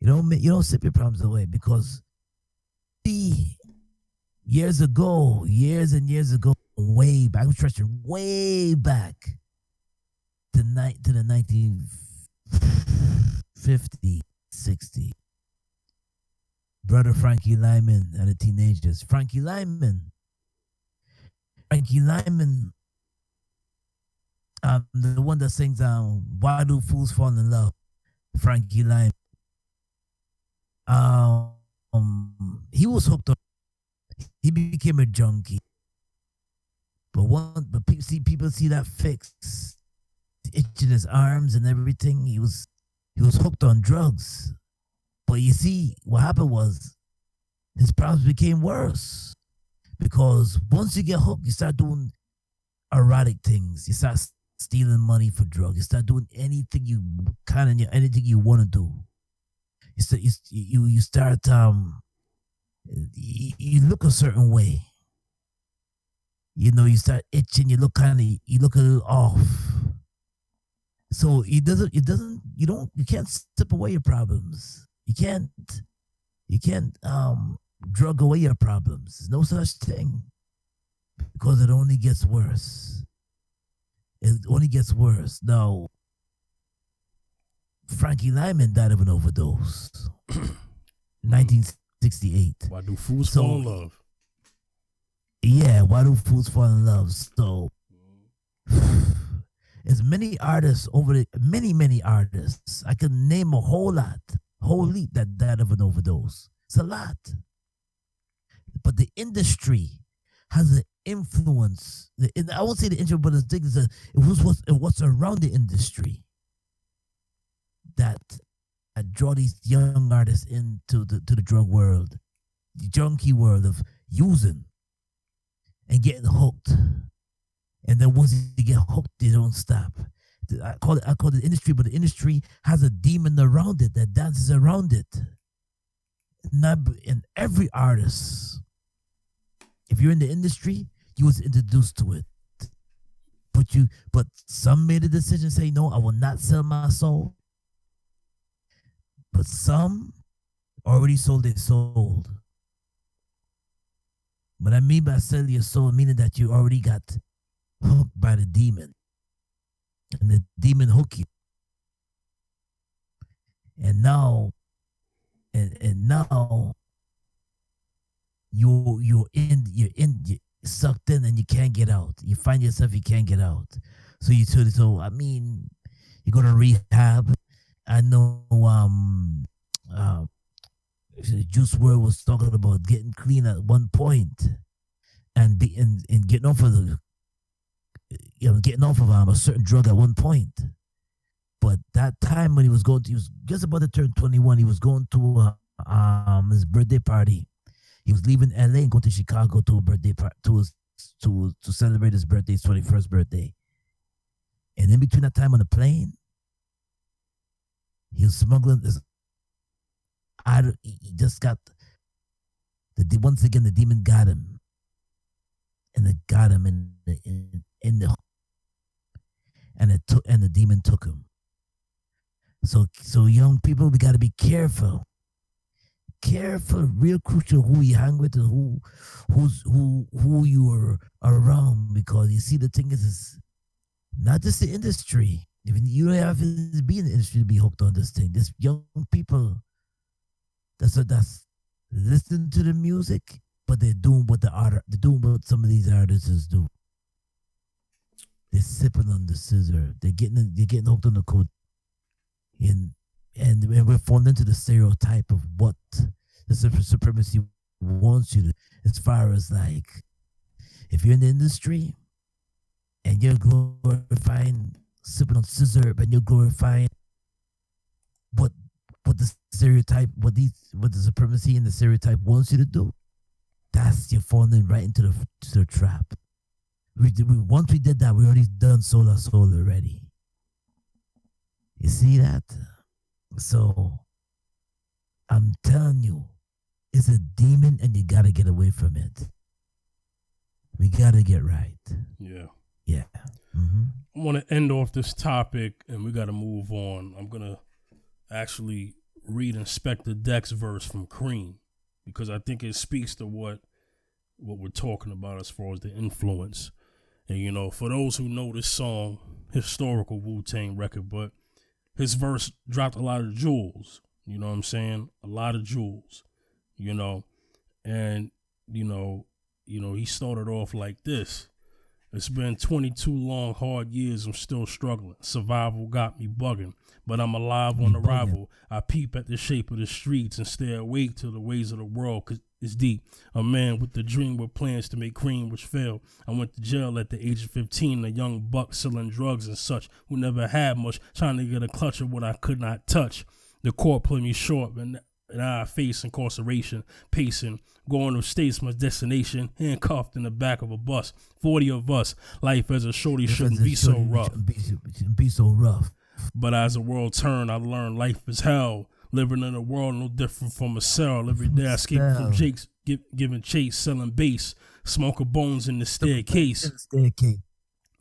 You don't sip your problems away because years and years ago, way back, I'm stretching way back to the 1950, 60. Brother Frankie Lyman and the Teenagers. Frankie Lyman, the one that sings "Why Do Fools Fall in Love?" Frankie Lyman. He was hooked up. He became a junkie. But people see that fix, itching his arms and everything. He was hooked on drugs. But you see, what happened was his problems became worse because once you get hooked, you start doing erotic things. You start stealing money for drugs. You start doing anything you want to do. You start you look a certain way. You start itching. You look a little off. So you can't strip away your problems. You can't drug away your problems. There's no such thing because it only gets worse. It only gets worse. Now, Frankie Lyman died of an overdose. 1968. Why do fools fall in love? Yeah, why do fools fall in love? So, there's many artists many artists. I can name a whole heap that died of an overdose. It's a lot. But the industry has an influence. I won't say the industry, but it was what's around the industry that draw these young artists into the drug world, the junkie world of using and getting hooked. And then once you get hooked, they don't stop. I call it industry, but the industry has a demon around it that dances around it. And every artist, if you're in the industry, you was introduced to it. But some made a decision, say, no, I will not sell my soul. But some already sold their soul. But I mean by sell your soul, meaning that you already got hooked by the demon. And the demon hook you. And now you're sucked in and you can't get out. You find yourself you can't get out. So you go to rehab. I know Juice WRLD was talking about getting clean at one point and getting off of a certain drug at one point. But that time when he was just about to turn 21, he was going to his birthday party. He was leaving LA and going to Chicago to a birthday party to celebrate his birthday, his 21st birthday. And in between that time on the plane, He was smuggling this. He just got once again the demon got him, and it got him in the and the demon took him. So young people, we got to be careful. Careful, real crucial who you hang with and who you are around, because you see the thing is not just the industry. Even you don't have to be in the industry to be hooked on this thing. This young people that's listen to the music, but they're doing what some of these artists do. They're sipping on the scissor. They're getting hooked on the code. And we're falling into the stereotype of what the supremacy wants you to, as far as like, if you're in the industry and you're glorifying sipping on scissor, and you're glorifying what the stereotype, what the supremacy and the stereotype wants you to do, you're falling right into the trap. Once we did that, we already done soul already. You see that? So I'm telling you, it's a demon, and you gotta get away from it. We gotta get right. Yeah. Yeah. Mm-hmm. I want to end off this topic, and we got to move on. I'm gonna actually read Inspector Deck's verse from Cream, because I think it speaks to what we're talking about as far as the influence. And you know, for those who know this song, historical Wu-Tang record, but his verse dropped a lot of jewels. You know what I'm saying? A lot of jewels. You know, and you know, he started off like this. It's been 22 long, hard years. I'm still struggling. Survival got me bugging, but I'm alive on arrival. I peep at the shape of the streets and stay awake to the ways of the world, 'cause it's deep. A man with the dream with plans to make cream, which failed. I went to jail at the age of 15, a young buck selling drugs and such, who never had much, trying to get a clutch of what I could not touch. The court put me short, and I face incarceration, pacing, going to states, my destination, handcuffed in the back of a bus. 40 of us. Life as a shorty shouldn't be so rough. Be so rough. But as the world turned, I learned life is hell. Living in a world no different from a cell. Every day I escape from Jake's, giving chase, selling bass, smoking bones in the staircase.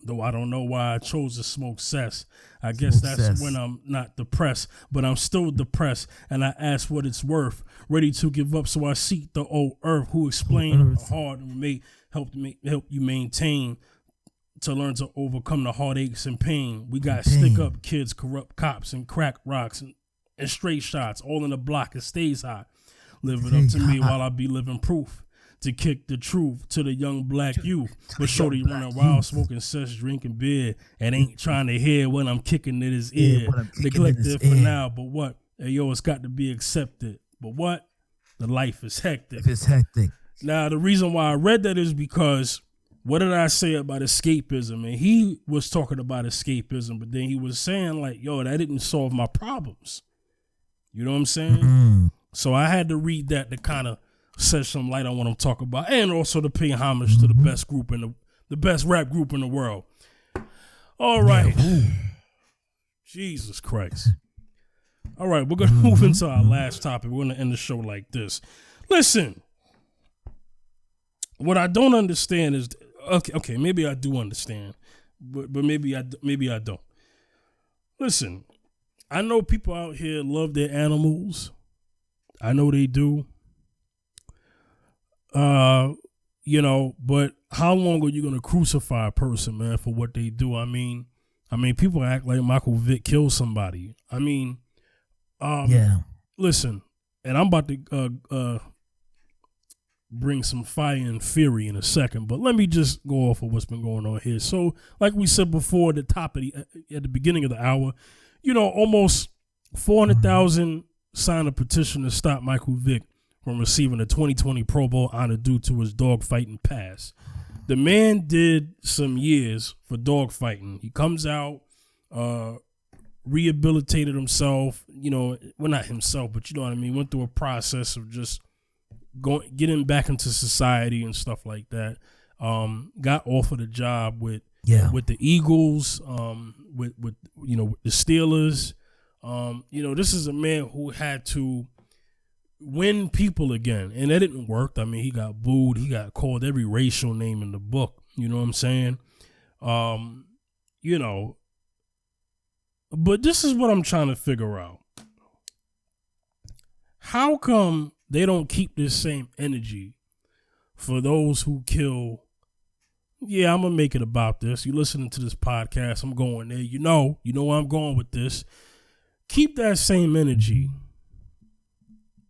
Though I don't know why I chose to smoke cess. I guess that's when I'm not depressed, but I'm still depressed, and I ask what it's worth. Ready to give up, so I seek the old earth, who explain hard and help you maintain, to learn to overcome the heartaches and pain. We got stick up kids, corrupt cops, and crack rocks, and straight shots, all in the block. It stays hot. Live it up to me while I be living proof. To kick the truth to the young black youth. But shorty running wild, smoking sesh, drinking beer, and ain't trying to hear when I'm kicking in his ear. Neglected for now, but what? Hey, yo, it's got to be accepted. But what? The life is hectic. It's hectic. Now, the reason why I read that is because, what did I say about escapism? And he was talking about escapism, but then he was saying like, yo, that didn't solve my problems. You know what I'm saying? Mm-hmm. So I had to read that to kind of shed some light on what I'm talking about, and also to pay homage to the best group in the best rap group in the world. All right. Jesus Christ. All right, we're gonna move into our last topic. We're gonna end the show like this. Listen, what I don't understand is okay, maybe I do understand, but maybe I don't. Listen, I know people out here love their animals. I know they do. You know, but how long are you gonna crucify a person, man, for what they do? I mean, people act like Michael Vick killed somebody. I mean, yeah. Listen, and I'm about to bring some fire and fury in a second, but let me just go off of what's been going on here. So, like we said before, at the beginning of the hour, you know, almost 400,000 signed a petition to stop Michael Vick from receiving a 2020 Pro Bowl honor due to his dogfighting past. The man did some years for dogfighting. He comes out, rehabilitated himself, you know, well, not himself, but you know what I mean, went through a process of just getting back into society and stuff like that. Got offered a job with the Eagles, with the Steelers. This is a man who had to win people again, and it didn't work. I mean, he got booed. He got called every racial name in the book. You know what I'm saying? But this is what I'm trying to figure out. How come they don't keep this same energy for those who kill? Yeah, I'm going to make it about this. You're listening to this podcast. I'm going there. You know where I'm going with this. Keep that same energy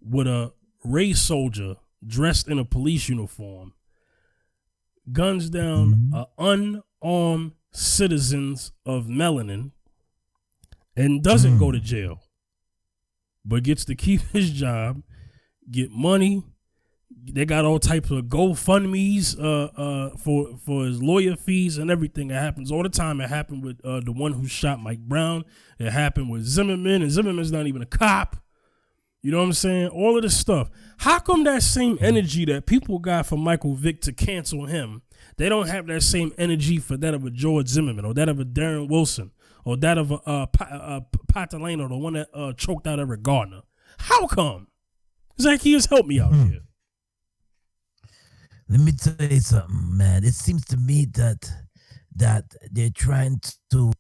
with a race soldier dressed in a police uniform, guns down unarmed citizens of melanin, and doesn't go to jail, but gets to keep his job, get money. They got all types of GoFundMe's for his lawyer fees and everything. It happens all the time. It happened with the one who shot Mike Brown. It happened with Zimmerman, and Zimmerman's not even a cop. You know what I'm saying? All of this stuff. How come that same energy that people got for Michael Vick to cancel him, they don't have that same energy for that of a George Zimmerman or that of a Darren Wilson or that of a Patalano, the one that choked out Eric Gardner? How come? Zaccheus, help me out here. Let me tell you something, man. It seems to me that they're trying to,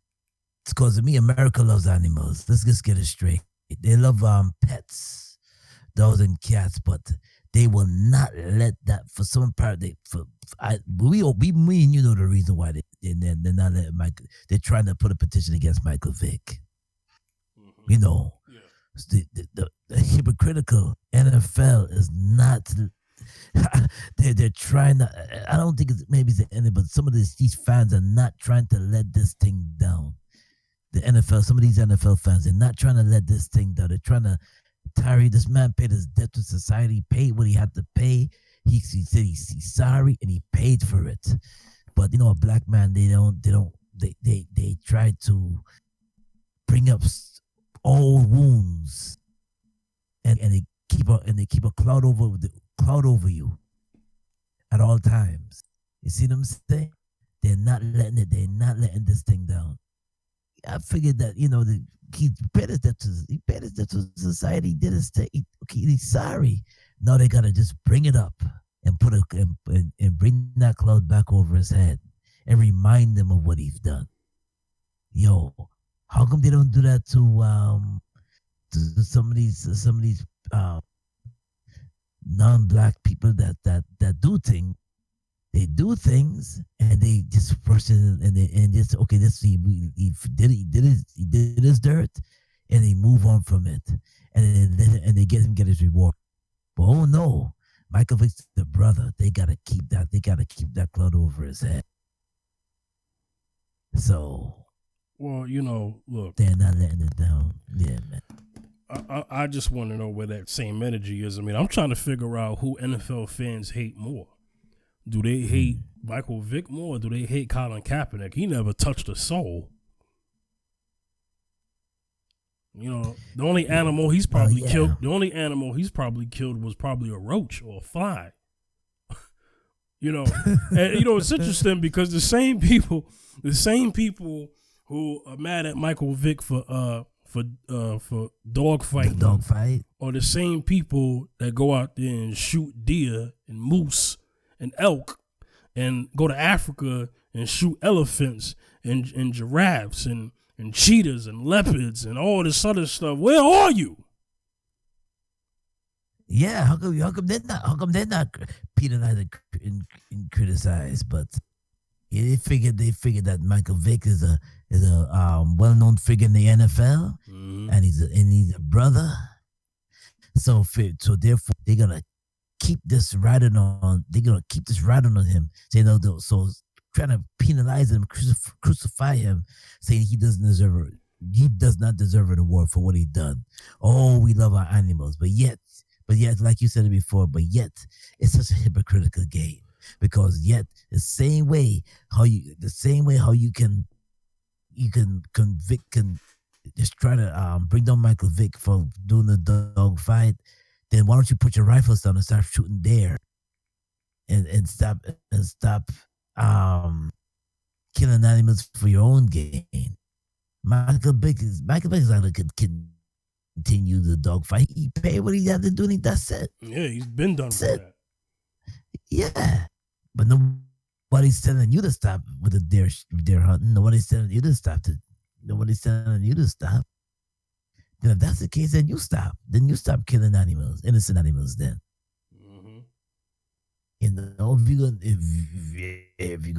because to me, America loves animals. Let's just get it straight. They love pets, dogs and cats, but they will not let that for some part. Me and you know the reason why they're not letting Michael. They're trying to put a petition against Michael Vick. Mm-hmm. You know, the hypocritical NFL is not. They're trying to. I don't think maybe it's the end, but some of these fans are not trying to let this thing down. The NFL, some of these NFL fans, they're not trying to let this thing down. They're trying to tarry. This man paid his debt to society, paid what he had to pay. He said he's sorry and he paid for it. But a black man, they try to bring up old wounds, and they keep a cloud over you at all times. You see what I'm saying? They're not letting this thing down. I figured that he paid his debt to society. He did his thing. He's sorry. Now they gotta just bring it up and and bring that cloud back over his head and remind them of what he's done. Yo, how come they don't do that to some of these non-black people that do things? They do things and they just person and just okay. He did his dirt, and they move on from it, and they get his reward. But oh no, Michael Vick's the brother. They gotta keep that. They gotta keep that cloud over his head. So, well, look, they're not letting it down. Yeah, man. I just want to know where that same energy is. I mean, I'm trying to figure out who NFL fans hate more. Do they hate Michael Vick more, or do they hate Colin Kaepernick? He never touched a soul. The only animal he's probably killed. The only animal he's probably killed was probably a roach or a fly. And it's interesting because the same people who are mad at Michael Vick for dog fighting, are the same people that go out there and shoot deer and moose and elk, and go to Africa and shoot elephants and giraffes and cheetahs and leopards and all this other stuff. Where are you? Yeah, how come they're not penalized and criticized? But they figured that Michael Vick is a well-known figure in the NFL, and he's a brother. So therefore they're gonna keep this riding on. They're gonna keep this riding on him. So trying to penalize him, crucify him, saying he doesn't deserve it. He does not deserve an award for what he done. Oh, we love our animals, but yet, like you said it before, but yet it's such a hypocritical game, because yet the same way how you can convict and just try to bring down Michael Vick for doing the dog fight. Then why don't you put your rifles down and start shooting there, and stop killing animals for your own gain? Michael Vick is not gonna continue the dogfight. He paid what he had to do, and that's it. Yeah, he's been done with that. Yeah, but nobody's telling you to stop with the deer hunting. Nobody's telling you to stop. Nobody's telling you to stop. Then if that's the case, then you stop. Then you stop killing animals, innocent animals. Then. You know, if you gonna be real, if you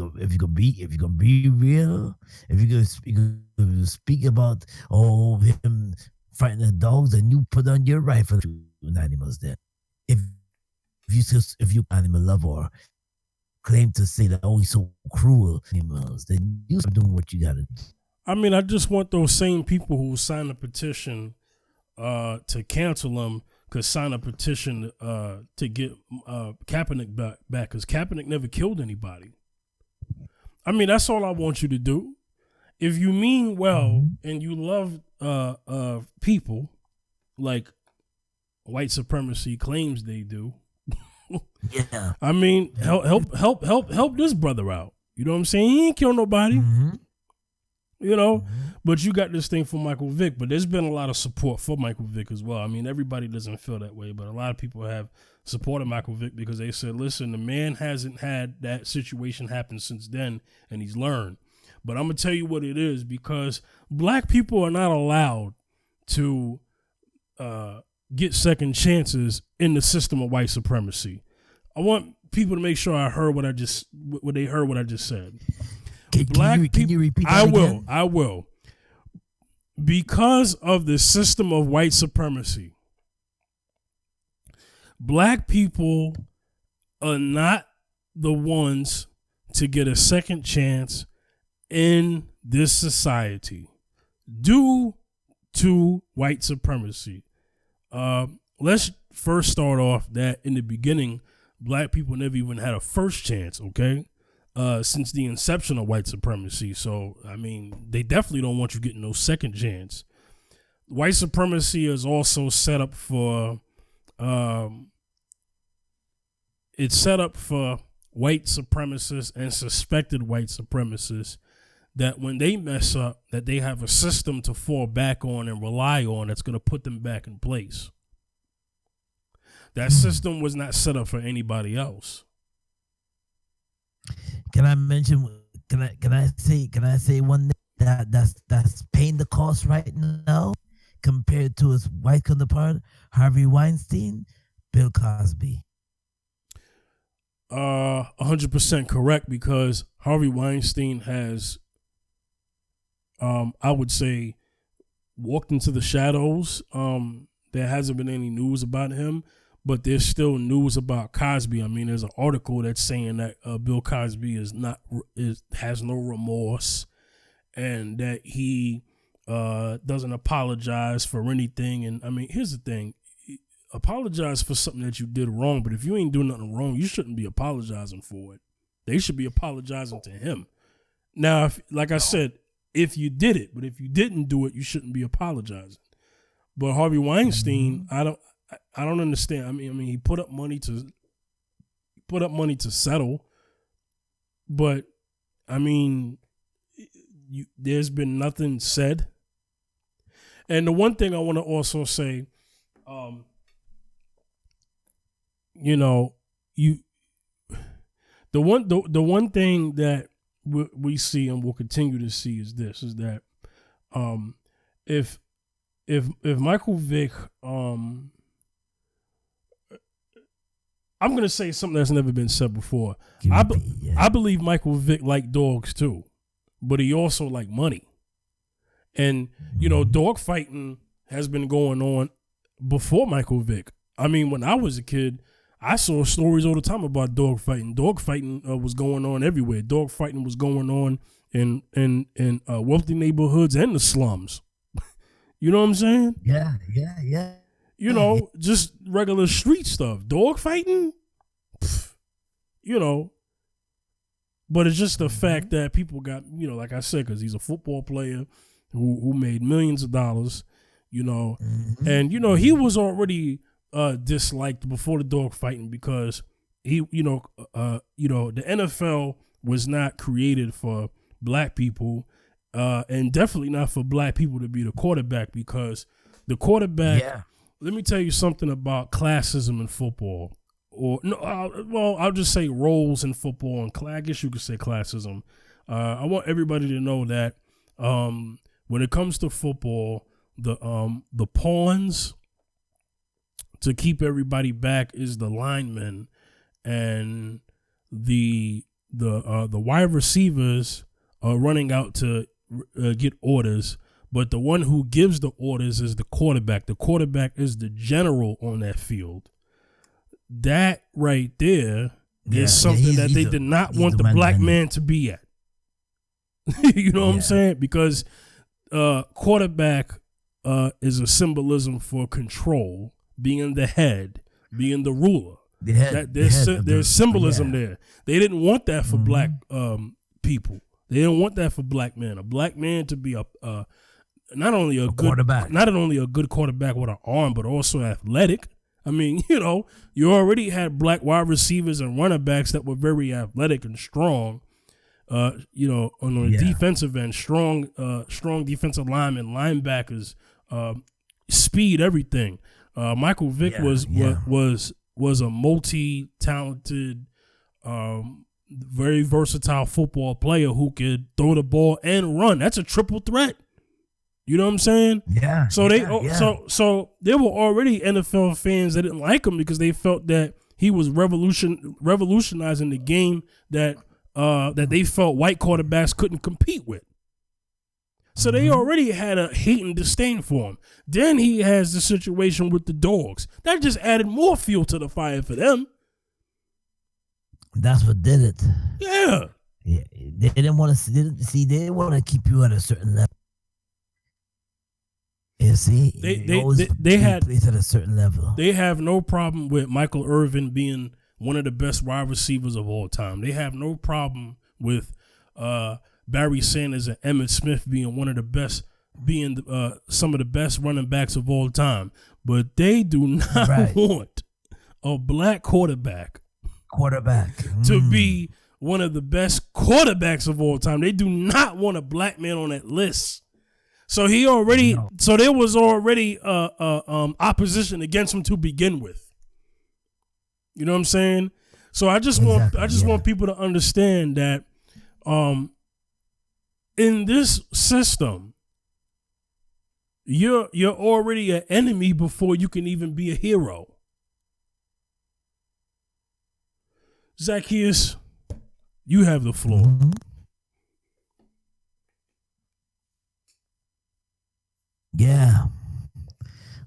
gonna speak about him fighting the dogs, and you put on your rifle shooting animals. Then, if you animal lover or claim to say that he's so cruel animals, then you start doing what you gotta do. I mean, I just want those same people who signed a petition to cancel him could sign a petition to get Kaepernick back, because Kaepernick never killed anybody. I mean, that's all I want you to do. If you mean well and you love people like white supremacy claims they do, yeah. I mean, help this brother out. You know what I'm saying? He ain't kill nobody. You know, but you got this thing for Michael Vick, but there's been a lot of support for Michael Vick as well. I mean, everybody doesn't feel that way, but a lot of people have supported Michael Vick because they said, listen, the man hasn't had that situation happen since then, and he's learned. But I'm going to tell you what it is, because black people are not allowed to get second chances in the system of white supremacy. I want people to make sure I heard what I just said. Can you repeat that again? I will. Because of the system of white supremacy, black people are not the ones to get a second chance in this society due to white supremacy. Let's first start off that in the beginning, black people never even had a first chance, okay? Since the inception of white supremacy. So, I mean, they definitely don't want you getting no second chance. White supremacy is also set up for, it's set up for white supremacists and suspected white supremacists that when they mess up, that they have a system to fall back on and rely on that's going to put them back in place. That system was not set up for anybody else. Can I mention? Can I say one thing that's paying the cost right now compared to his white counterpart, Harvey Weinstein, Bill Cosby? 100% correct, because Harvey Weinstein has, I would say, walked into the shadows. There hasn't been any news about him, but there's still news about Cosby. I mean, there's an article that's saying that Bill Cosby has no remorse, and that he doesn't apologize for anything. And I mean, here's the thing: apologize for something that you did wrong, but if you ain't doing nothing wrong, you shouldn't be apologizing for it. They should be apologizing to him. Now, like I said, if you did it, but if you didn't do it, you shouldn't be apologizing. But Harvey Weinstein, I don't understand. I mean, he put up money to settle, but I mean, there's been nothing said. And the one thing I want to also say, the one thing that we see and will continue to see is that if Michael Vick, I'm going to say something that's never been said before. I believe Michael Vick liked dogs too, but he also liked money. And, dog fighting has been going on before Michael Vick. I mean, when I was a kid, I saw stories all the time about dog fighting. Dog fighting was going on everywhere. Dog fighting was going on in wealthy neighborhoods and the slums. You know what I'm saying? Yeah. Just regular street stuff. Dog fighting? But it's just the fact that people got, like I said, because he's a football player who made millions of dollars, and, he was already disliked before the dog fighting because he, the NFL was not created for black people. and definitely not for black people to be the quarterback, because the quarterback. Yeah. Let me tell you something about classism in football, or no, I'll just say roles in football, and I guess you could say classism. I want everybody to know that when it comes to football, the pawns to keep everybody back is the linemen, and the wide receivers are running out to get orders. But the one who gives the orders is the quarterback. The quarterback is the general on that field. That right there is something that they did not want the black man to be at. You know what I'm saying? Because quarterback is a symbolism for control, being the head, being the ruler. There's symbolism there. They didn't want that for black people. They didn't want that for black men. A black man to be not only a good quarterback, not only a good quarterback with an arm, but also athletic. I mean, you already had black wide receivers and running backs that were very athletic and strong. On the defensive end, strong defensive linemen, linebackers, speed, everything. Michael Vick was a multi-talented, very versatile football player who could throw the ball and run. That's a triple threat. You know what I'm saying? Yeah. So so there were already NFL fans that didn't like him because they felt that he was revolutionizing the game that they felt white quarterbacks couldn't compete with. So they already had a hate and disdain for him. Then he has the situation with the dogs. That just added more fuel to the fire for them. That's what did it. Yeah. They didn't want to they didn't want to keep you at a certain level. You see, they had at a certain level. They have no problem with Michael Irvin being one of the best wide receivers of all time. They have no problem with Barry Sanders and Emmitt Smith being one of the best, being some of the best running backs of all time. But they do not want a black quarterback to be one of the best quarterbacks of all time. They do not want a black man on that list. So so there was already opposition against him to begin with. You know what I'm saying? So I just want people to understand that in this system, you're already an enemy before you can even be a hero. Zaccheus, you have the floor. Mm-hmm. Yeah.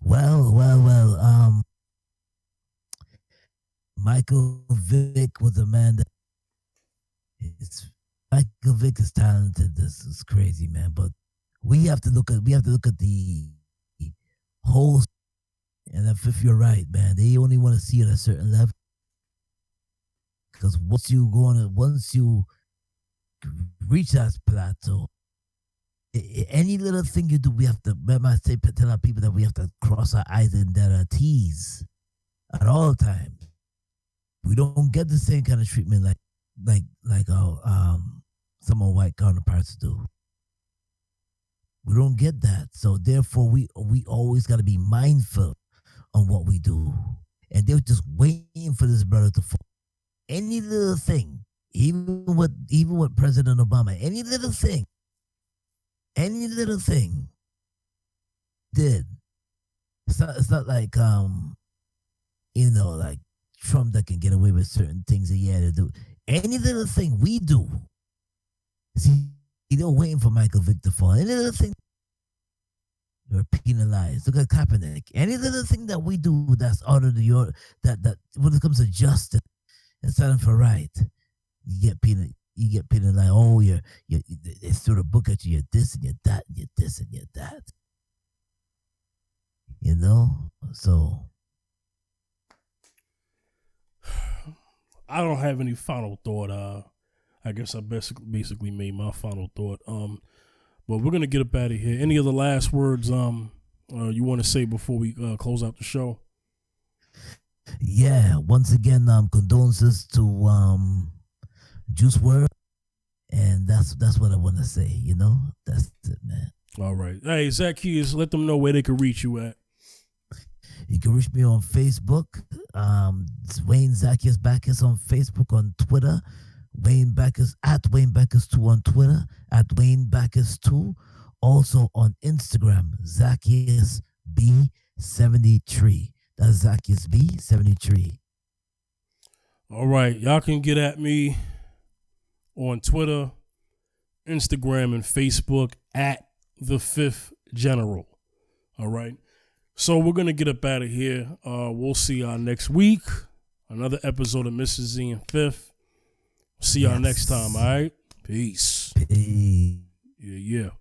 Well. Michael Vick was a man that Michael Vick is talented. This is crazy, man. But we have to look at the whole. And if you're right, man, they only want to see it at a certain level. Because once you reach that plateau, any little thing you do, we have to. Tell our people that we have to cross our I's and dot our T's at all times. We don't get the same kind of treatment like our some of white counterparts do. We don't get that, so therefore we always got to be mindful on what we do. And they're just waiting for this brother to fall. Any little thing, even with President Obama, any little thing did. It's not like like Trump that can get away with certain things that he had to do. Any little thing we do, see, they're waiting for Michael Vick to fall. Any little thing, you're penalized. Look at Kaepernick. Any little thing that we do that's out of the order, that when it comes to justice and standing for right, you get penalized. You get penalized. Oh, they throw the book at you. You're this and you're that and you're this and you're that. You know, so. I don't have any final thought. I guess I basically made my final thought. But we're gonna get up out of here. Any other last words you want to say before we close out the show? Yeah. Once again, condolences to Juice WRLD And that's what I want to say, you know? That's it, man. All right. Hey, Zaccheus, let them know where they can reach you at. You can reach me on Facebook. It's Wayne Zaccheus Bacchus on Facebook, on Twitter. Wayne Bacchus at Wayne Bacchus 2 on Twitter, at Wayne Bacchus 2. Also on Instagram, Zaccheus B73. That's Zaccheus B73. All right. Y'all can get at me on Twitter, Instagram, and Facebook at The Fifth General. All right. So we're going to get up out of here. We'll see y'all next week. Another episode of Mrs. Z and Fifth. See y'all next time, all right? Peace. Peace. Yeah.